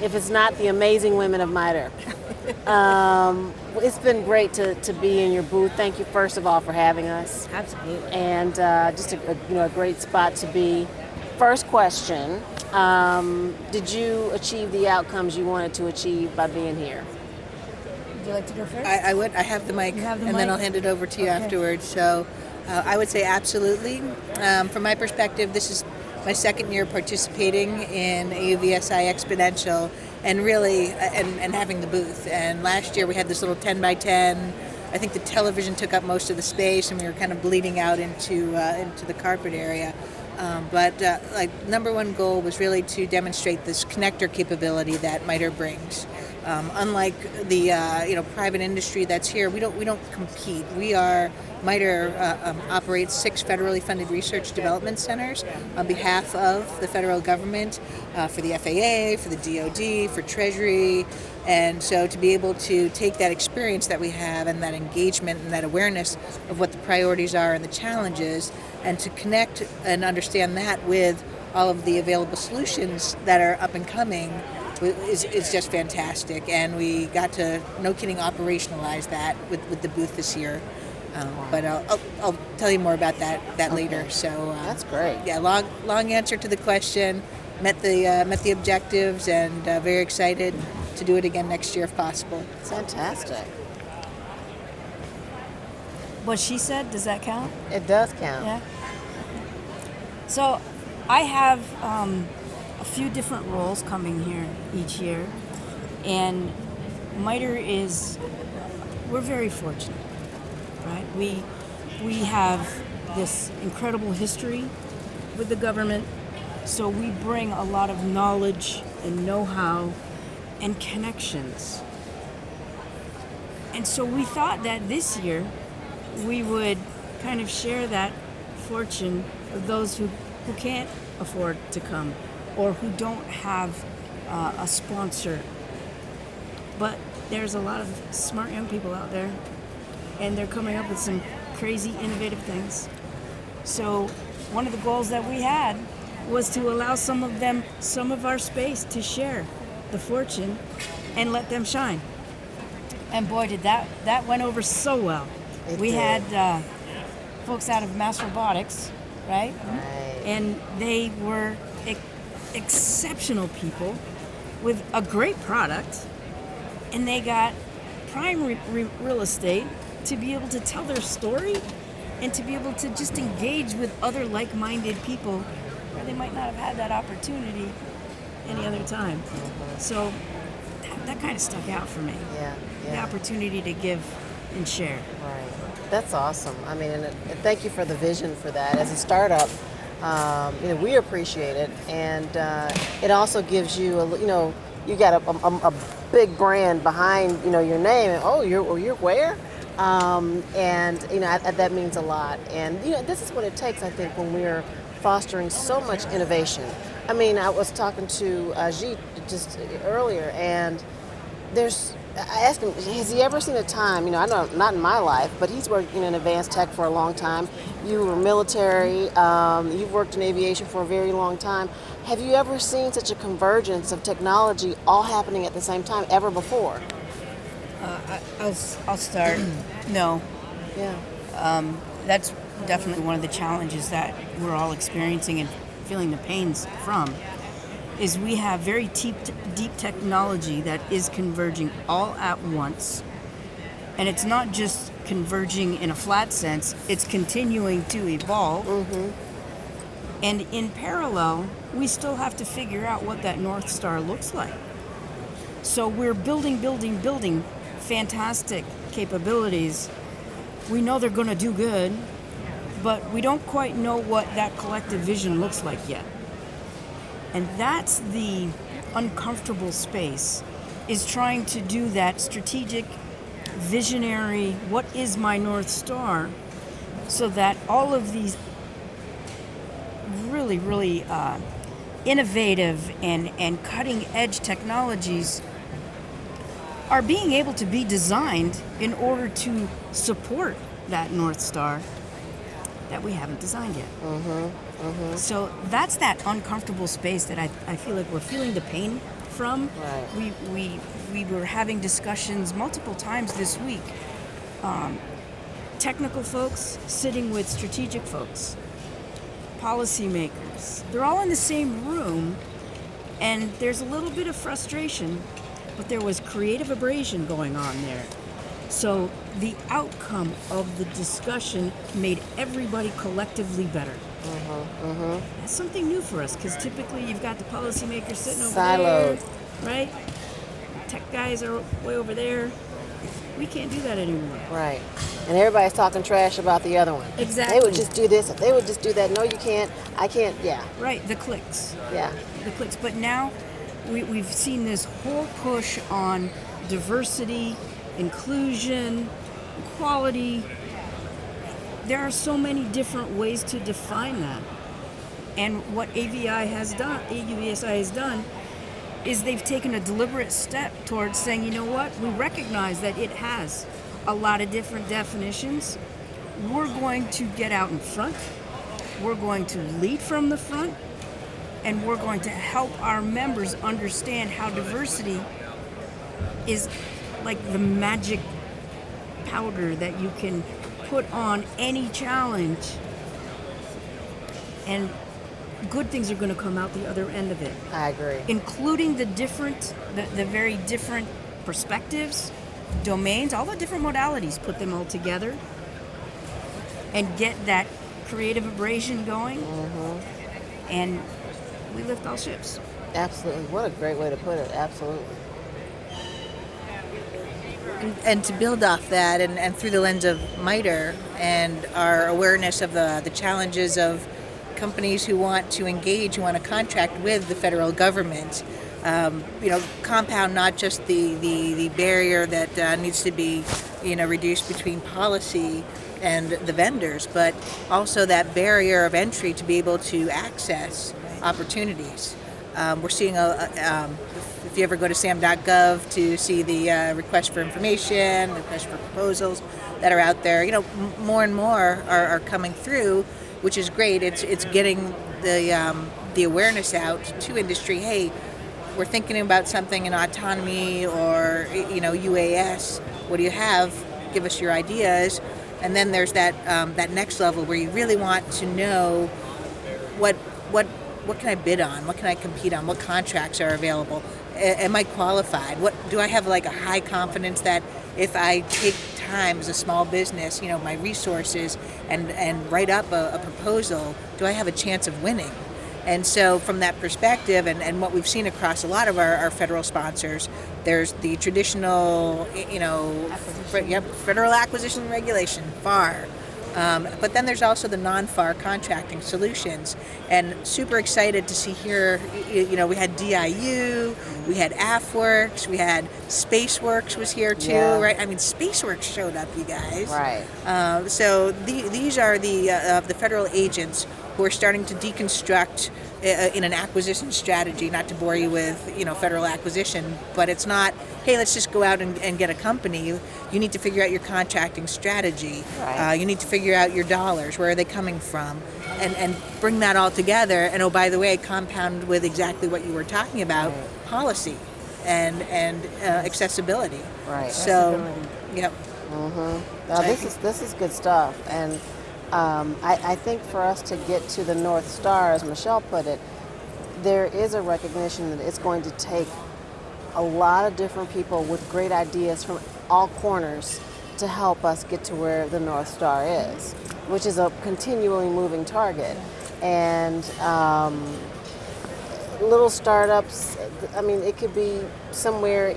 if it's not the amazing women of Mitre. It's been great to be in your booth. Thank you, first of all, for having us. Absolutely. And just a great spot to be. First question, did you achieve the outcomes you wanted to achieve by being here? Would you like to go first? I would. I have the mic, have the and mic? then I'll hand it over to you Okay. afterwards. So I would say absolutely. From my perspective, this is my second year participating in AUVSI Xponential, and really, and having the booth. And last year we had this little 10 by 10. I think the television took up most of the space, and we were kind of bleeding out into the carpet area. But number one goal was really to demonstrate this connector capability that Mitre brings. Unlike the private industry that's here, we don't compete. Mitre operates 6 federally funded research development centers on behalf of the federal government, for the FAA, for the DoD, for Treasury. And so to be able to take that experience that we have and that engagement and that awareness of what the priorities are and the challenges, and to connect and understand that with all of the available solutions that are up and coming is just fantastic. And we got to, no kidding, operationalize that with the booth this year. But I'll tell you more about that later. So That's great. Yeah, long answer to the question. Met the objectives, and very excited to do it again next year if possible. Fantastic. What she said, does that count? It does count. Yeah. So I have a few different roles coming here each year, and Mitre we're very fortunate, right? We have this incredible history with the government, so we bring a lot of knowledge and know-how and connections. And so we thought that this year we would kind of share that fortune of those who can't afford to come or who don't have a sponsor. But there's a lot of smart young people out there, and they're coming up with some crazy innovative things. So one of the goals that we had was to allow some of them some of our space to share the fortune and let them shine. And boy, did that went over so well. We had folks out of Mass Robotics, right? And they were exceptional people with a great product, and they got prime real estate to be able to tell their story and to be able to just engage with other like-minded people where they might not have had that opportunity any other time. So that kind of stuck out for me. Yeah. The opportunity to give and share. Right. That's awesome. I mean, and thank you for the vision for that. As a startup, we appreciate it, and it also gives you, you got a big brand behind, your name. And, oh, you're where? And that means a lot. And this is what it takes, I think, when we're fostering so much innovation. I mean, I was talking to Zides just earlier, and I asked him, has he ever seen a time, I know not in my life, but he's worked in advanced tech for a long time. You were military, you've worked in aviation for a very long time. Have you ever seen such a convergence of technology all happening at the same time ever before? I'll start. No. Yeah. That's definitely one of the challenges that we're all experiencing and feeling the pains from, is we have very deep technology that is converging all at once. And it's not just converging in a flat sense, it's continuing to evolve. Mm-hmm. And in parallel, we still have to figure out what that North Star looks like. So we're building fantastic capabilities. We know they're going to do good, but we don't quite know what that collective vision looks like yet. And that's the uncomfortable space, is trying to do that strategic, visionary, what is my North Star, so that all of these really, really innovative and cutting-edge technologies are being able to be designed in order to support that North Star that we haven't designed yet. Mm-hmm. Mm-hmm. So that's that uncomfortable space that I feel like we're feeling the pain from. Right. We were having discussions multiple times this week. Technical folks sitting with strategic folks, policymakers. They're all in the same room, and there's a little bit of frustration, but there was creative abrasion going on there. So the outcome of the discussion made everybody collectively better. That's something new for us, because typically you've got the policymakers sitting over Siloed. there, right? Tech guys are way over there. We can't do that anymore. Right. And everybody's talking trash about the other one. Exactly. They would just do this. They would just do that. No, you can't. I can't. Yeah. Right, the clicks. Yeah. The clicks. But now we've seen this whole push on diversity, inclusion, equality. There are so many different ways to define that. And what AUVSI has done, is they've taken a deliberate step towards saying, you know what, we recognize that it has a lot of different definitions. We're going to get out in front. We're going to lead from the front. And we're going to help our members understand how diversity is like the magic powder that you can put on any challenge, and good things are going to come out the other end of it. I agree. Including the very different perspectives, domains, all the different modalities, put them all together and get that creative abrasion going, and we lift all ships. Absolutely. What a great way to put it. Absolutely. And to build off that, and through the lens of Mitre and our awareness of the challenges of companies who want to engage, who want to contract with the federal government, compound not just the barrier that needs to be, reduced between policy and the vendors, but also that barrier of entry to be able to access opportunities. We're seeing if you ever go to sam.gov to see the request for information, request for proposals that are out there, more and more are coming through, which is great. It's getting the awareness out to industry. Hey, we're thinking about something in autonomy or UAS. What do you have? Give us your ideas. And then there's that next level where you really want to know what can I bid on? What can I compete on? What contracts are available? Am I qualified? What do I have, like a high confidence that if I take time as a small business, my resources and write up a proposal, do I have a chance of winning? And so from that perspective, and what we've seen across a lot of our federal sponsors, there's the traditional, federal acquisition regulation, FAR. But then there's also the non-FAR contracting solutions, and super excited to see here, we had DIU, we had AFWorks, we had SpaceWorks was here too, right? I mean, SpaceWorks showed up, you guys. Right. So these are the federal agents who are starting to deconstruct in an acquisition strategy, not to bore you with, federal acquisition, but it's not, hey, let's just go out and get a company. You need to figure out your contracting strategy. Right. You need to figure out your dollars, where are they coming from, and bring that all together. And oh, by the way, compound with exactly what you were talking about, policy and accessibility. Right. So, yep. Now this is good stuff, and I think for us to get to the North Star, as Michelle put it, there is a recognition that it's going to take a lot of different people with great ideas from all corners to help us get to where the North Star is, which is a continually moving target. And little startups, I mean, it could be somewhere,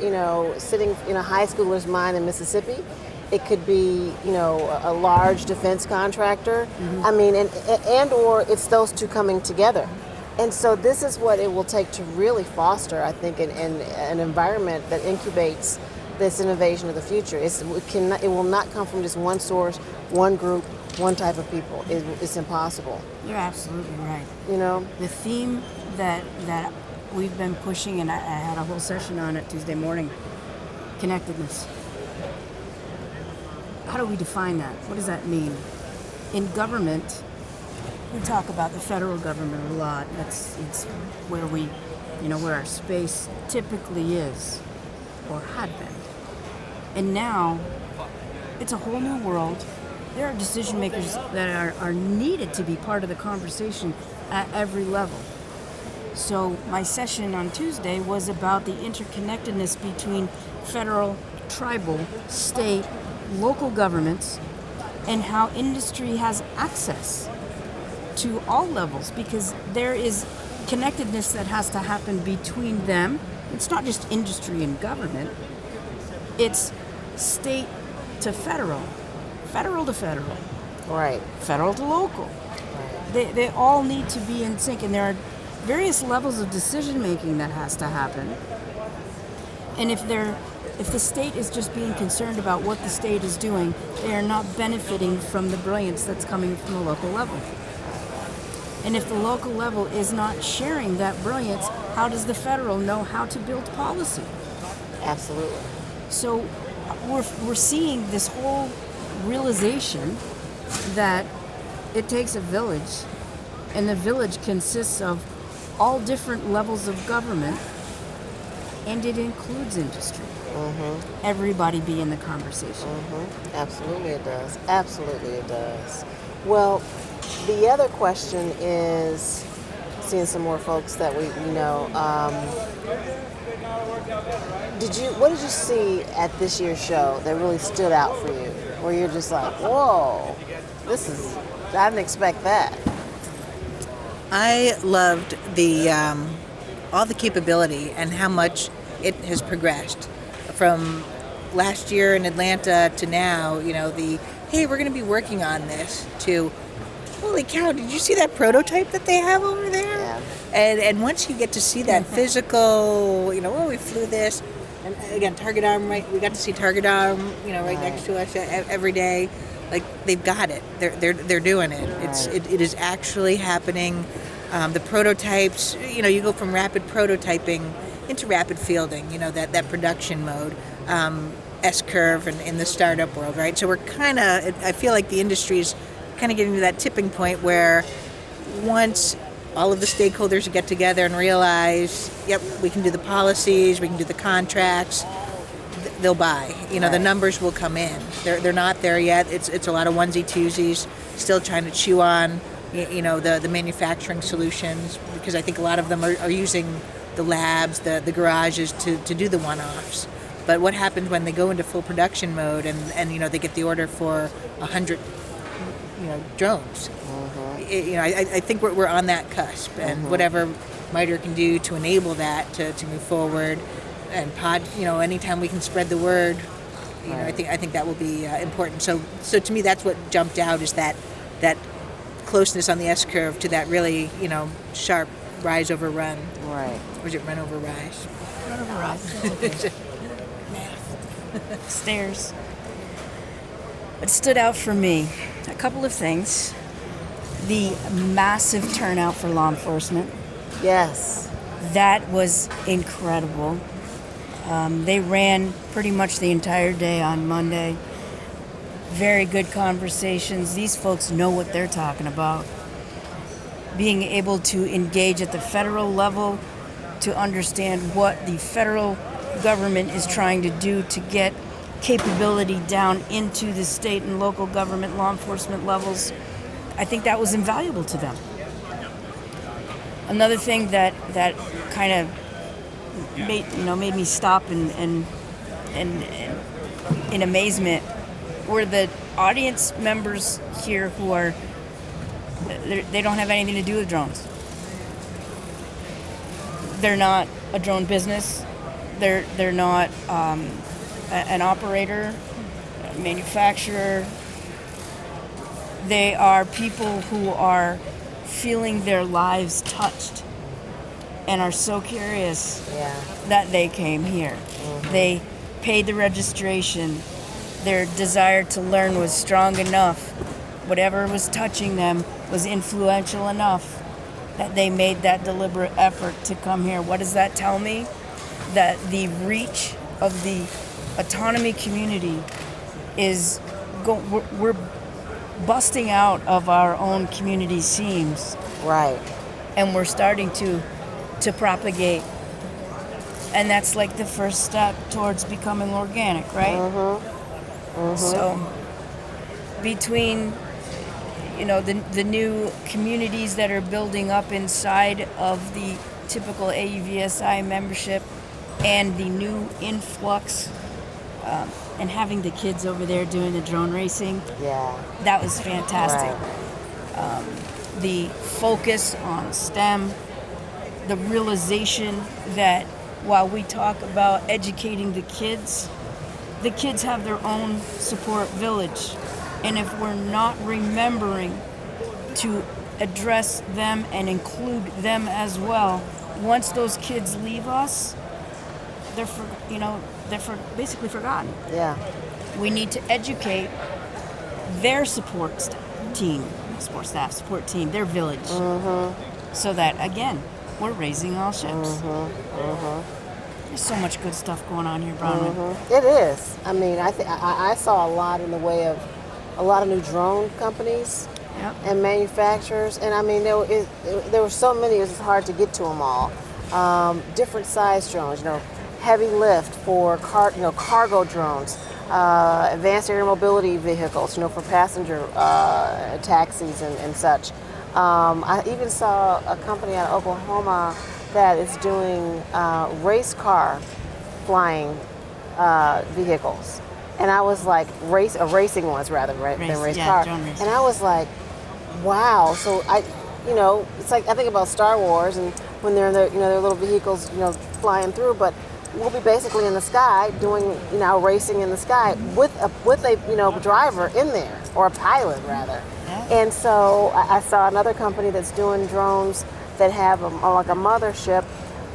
sitting in a high schooler's mind in Mississippi. It could be, a large defense contractor. I mean, and or it's those two coming together. And so this is what it will take to really foster, I think, an environment that incubates this innovation of the future. It will not come from just one source, one group, one type of people. It's impossible. You're absolutely right. The theme that we've been pushing, and I had a whole session on it Tuesday morning, connectedness. How do we define that? What does that mean? In government, we talk about the federal government a lot. It's where we where our space typically is or had been. And now it's a whole new world. There are decision makers that are needed to be part of the conversation at every level. So my session on Tuesday was about the interconnectedness between federal, tribal, state, local governments, and how industry has access to all levels, because there is connectedness that has to happen between them. It's not just industry and government. It's state to federal, federal to federal, Right. federal to local. Right. They all need to be in sync, and there are various levels of decision making that has to happen. And if the state is just being concerned about what the state is doing, they are not benefiting from the brilliance that's coming from the local level. And if the local level is not sharing that brilliance, how does the federal know how to build policy? Absolutely. So we're seeing this whole realization that it takes a village, and the village consists of all different levels of government, and it includes industry. Mm-hmm. Everybody be in the conversation. Mm-hmm. Absolutely it does. Absolutely it does. Well, the other question is, seeing some more folks that we know, what did you see at this year's show that really stood out for you? Where you're just like, whoa, I didn't expect that. I loved the all the capability and how much it has progressed from last year in Atlanta to now. Hey, we're going to be working on this, to holy cow, did you see that prototype that they have over there? Yeah. And once you get to see that physical, we flew this, and again, Target Arm, right? We got to see Target Arm, right next to us every day. Like, they've got it. They're doing it. Right. It is actually happening. The prototypes, you go from rapid prototyping into rapid fielding. That production mode, S-curve, and in the startup world, right? So I feel like the industry's kind of getting to that tipping point where once all of the stakeholders get together and realize, yep, we can do the policies, we can do the contracts, they'll buy. The numbers will come in. They're not there yet. It's a lot of onesie twosies, still trying to chew on, the manufacturing solutions, because I think a lot of them are using the labs, the garages to do the one-offs. But what happens when they go into full production mode and they get the order for 100 drones? Mm-hmm. I think we're on that cusp, and whatever Mitre can do to enable that to move forward, and anytime we can spread the word, Right. I think that will be important. So to me, that's what jumped out, is that closeness on the S-curve to that really sharp rise over run. Right. Or is it run over rise? Run over rise. Stairs. What stood out for me, a couple of things. The massive turnout for law enforcement. Yes. That was incredible. They ran pretty much the entire day on Monday. Very good conversations. These folks know what they're talking about. Being able to engage at the federal level to understand what the federal government is trying to do to get capability down into the state and local government law enforcement levels, I think that was invaluable to them. Another thing that kind of made me stop and in amazement were the audience members here who are, they don't have anything to do with drones. They're not a drone business. They're not an operator, a manufacturer. They are people who are feeling their lives touched and are so curious that they came here. Mm-hmm. They paid the registration. Their desire to learn was strong enough. Whatever was touching them was influential enough that they made that deliberate effort to come here. What does that tell me? That the reach of the autonomy community is, we're busting out of our own community seams. Right. And we're starting to to propagate. And that's like the first step towards becoming organic, right? So between the new communities that are building up inside of the typical AUVSI membership and the new influx, and having the kids over there doing the drone racing, that was fantastic. The focus on STEM, the realization that while we talk about educating the kids have their own support village. And if we're not remembering to address them and include them as well, once those kids leave us, they're basically forgotten. Yeah. We need to educate their support team, their village, so that again we're raising all ships. There's so much good stuff going on here, Bronwyn. It is. I mean, I saw a lot in the way of a lot of new drone companies and manufacturers, and I mean there were so many. It was hard to get to them all. Different size drones, heavy lift for cargo drones, advanced air mobility vehicles, for passenger taxis and such. I even saw a company out of Oklahoma that is doing race car flying vehicles. And I was like, racing ones rather, right, than race car. And I was like, wow. So it's like I think about Star Wars and when they're in their little vehicles, flying through, but we'll be basically in the sky doing, racing in the sky with a driver in there, or a pilot rather. Yeah. And so I saw another company that's doing drones that have like a mothership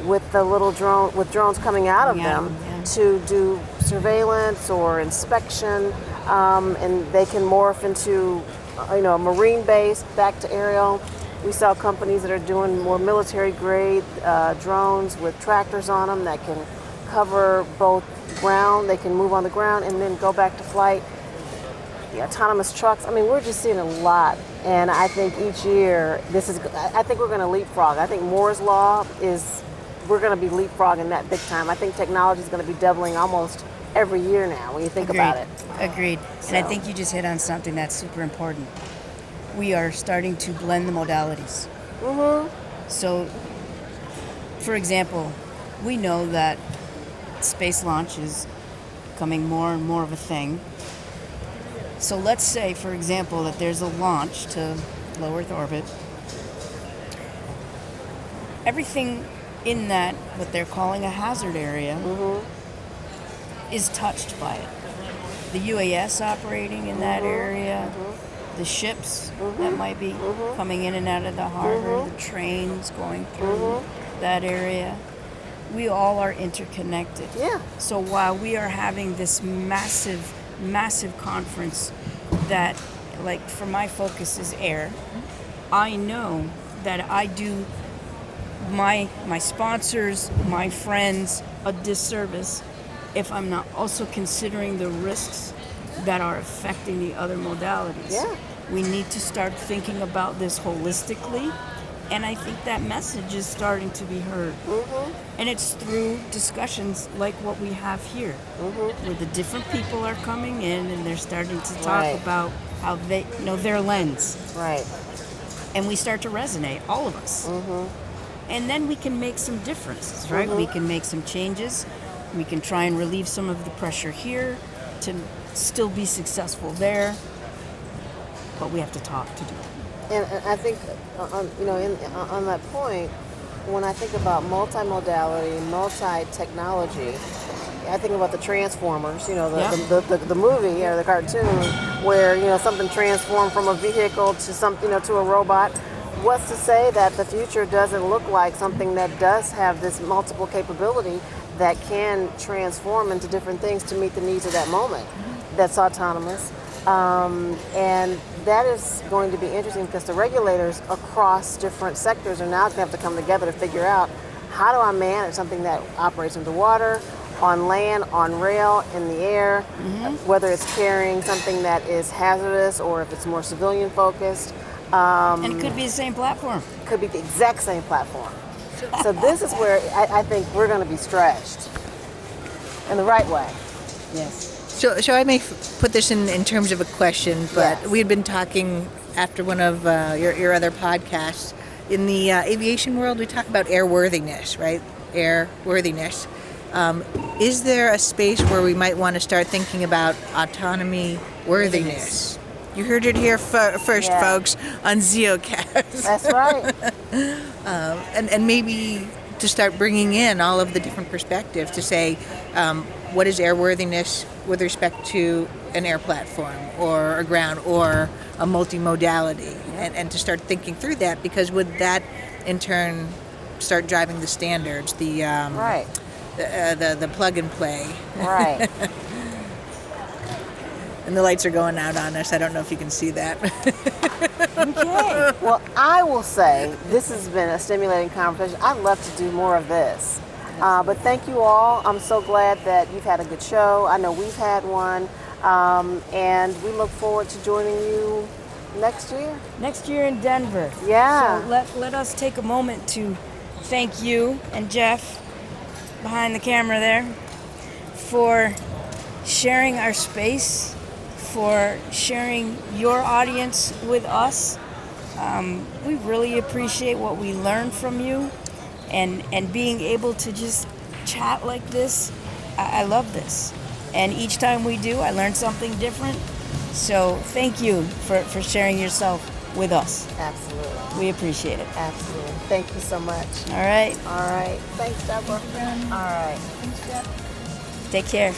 with the little drone, with drones coming out of them to do surveillance or inspection, and they can morph into a marine base back to aerial. We saw companies that are doing more military grade drones with tractors on them that can cover both ground, they can move on the ground and then go back to flight. The autonomous trucks, I mean, we're just seeing a lot. And I think each year, I think we're going to leapfrog. I think Moore's Law we're going to be leapfrogging that big time. I think technology is going to be doubling almost every year now when you think about it. Agreed. So. And I think you just hit on something that's super important. We are starting to blend the modalities. So, for example, we know that space launch is becoming more and more of a thing. So let's say, for example, that there's a launch to low Earth orbit. Everything in that, what they're calling a hazard area, is touched by it. The UAS operating in that area, the ships that might be coming in and out of the harbor, the trains going through that area. We all are interconnected. Yeah. So while we are having this massive conference that, like, for my focus is air, I know that I do my sponsors, my friends, a disservice if I'm not also considering the risks that are affecting the other modalities. Yeah. We need to start thinking about this holistically, and I think that message is starting to be heard. And it's through discussions like what we have here, where the different people are coming in and they're starting to talk about how they their lens. Right. And we start to resonate, all of us. And then we can make some differences, right? We can make some changes. We can try and relieve some of the pressure here to still be successful there. But we have to talk to do it. And I think, on that point, when I think about multimodality, multi-technology, I think about the Transformers, the movie or the cartoon, where something transformed from a vehicle to something, to a robot. What's to say that the future doesn't look like something that does have this multiple capability that can transform into different things to meet the needs of that moment? That's autonomous. And that is going to be interesting because the regulators across different sectors are now going to have to come together to figure out, how do I manage something that operates underwater, on land, on rail, in the air, whether it's carrying something that is hazardous or if it's more civilian focused. And it could be the same platform. Could be the exact same platform. So this is where I think we're going to be stretched in the right way. Yes. So I may put this in terms of a question, but Yes. we had been talking after one of your other podcasts. In the aviation world, we talk about airworthiness, right? Airworthiness. Is there a space where we might want to start thinking about autonomy worthiness? You heard it here first, Yeah. folks, on Zeocast. That's right. And maybe to start bringing in all of the different perspectives to say, what is airworthiness with respect to an air platform or a ground or a multimodality, and to start thinking through that, because would that in turn start driving the standards, the Right. the plug and play. Right. And the lights are going out on us. I don't know if you can see that. Okay. Well, I will say this has been a stimulating conversation. I'd love to do more of this. But thank you all. I'm so glad that you've had a good show. I know we've had one. And we look forward to joining you next year. Next year in Denver. Yeah. So let us take a moment to thank you and Jeff behind the camera there for sharing our space, for sharing your audience with us. We really appreciate what we learned from you, and being able to just chat like this. I love this. And each time we do, I learn something different. So thank you for sharing yourself with us. Absolutely. We appreciate it. Absolutely. Thank you so much. All right. All right. Thanks, Deborah. All right. Take care.